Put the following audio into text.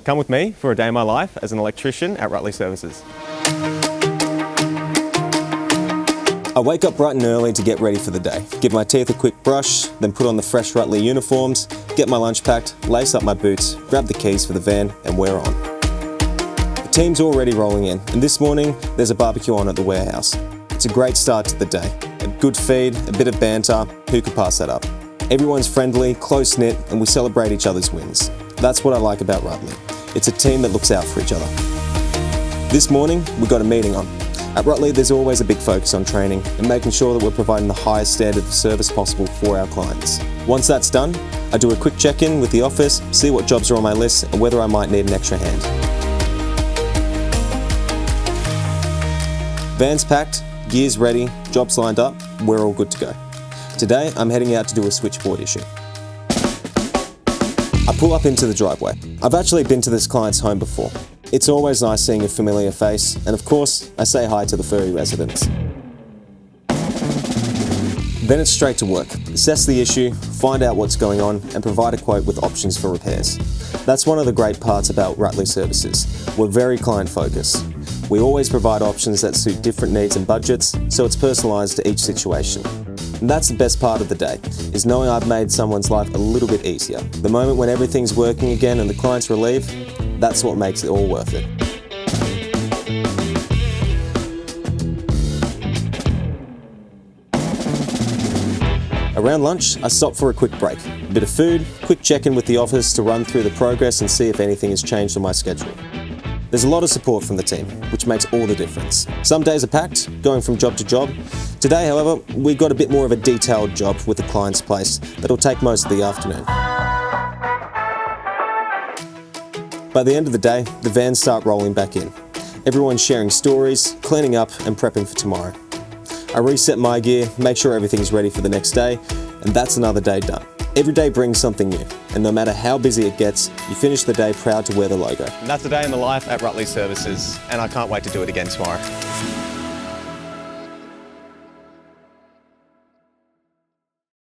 Come with me for a day in my life as an electrician at Ruttley Services. I wake up bright and early to get ready for the day. Give my teeth a quick brush, then put on the fresh Ruttley uniforms, get my lunch packed, lace up my boots, grab the keys for the van and we're on. The team's already rolling in, and this morning there's a barbecue on at the warehouse. It's a great start to the day. A good feed, a bit of banter, who could pass that up? Everyone's friendly, close-knit, and we celebrate each other's wins. That's what I like about Ruttley. It's a team that looks out for each other. This morning, we got a meeting on. At Ruttley, there's always a big focus on training and making sure that we're providing the highest standard of service possible for our clients. Once that's done, I do a quick check-in with the office, see what jobs are on my list and whether I might need an extra hand. Van's packed, gear's ready, jobs lined up, we're all good to go. Today, I'm heading out to do a switchboard issue. I pull up into the driveway. I've actually been to this client's home before. It's always nice seeing a familiar face, and of course, I say hi to the furry residents. Then it's straight to work. Assess the issue, find out what's going on, and provide a quote with options for repairs. That's one of the great parts about Ruttley Services. We're very client-focused. We always provide options that suit different needs and budgets, so it's personalised to each situation. And that's the best part of the day, is knowing I've made someone's life a little bit easier. The moment when everything's working again and the client's relieved, that's what makes it all worth it. Around lunch, I stop for a quick break. A bit of food, quick check-in with the office to run through the progress and see if anything has changed on my schedule. There's a lot of support from the team, which makes all the difference. Some days are packed, going from job to job. Today, however, we got a bit more of a detailed job with the client's place that'll take most of the afternoon. By the end of the day, the vans start rolling back in. Everyone's sharing stories, cleaning up and prepping for tomorrow. I reset my gear, make sure everything's ready for the next day, and that's another day done. Every day brings something new, and no matter how busy it gets, you finish the day proud to wear the logo. And that's a day in the life at Ruttley Services, and I can't wait to do it again tomorrow.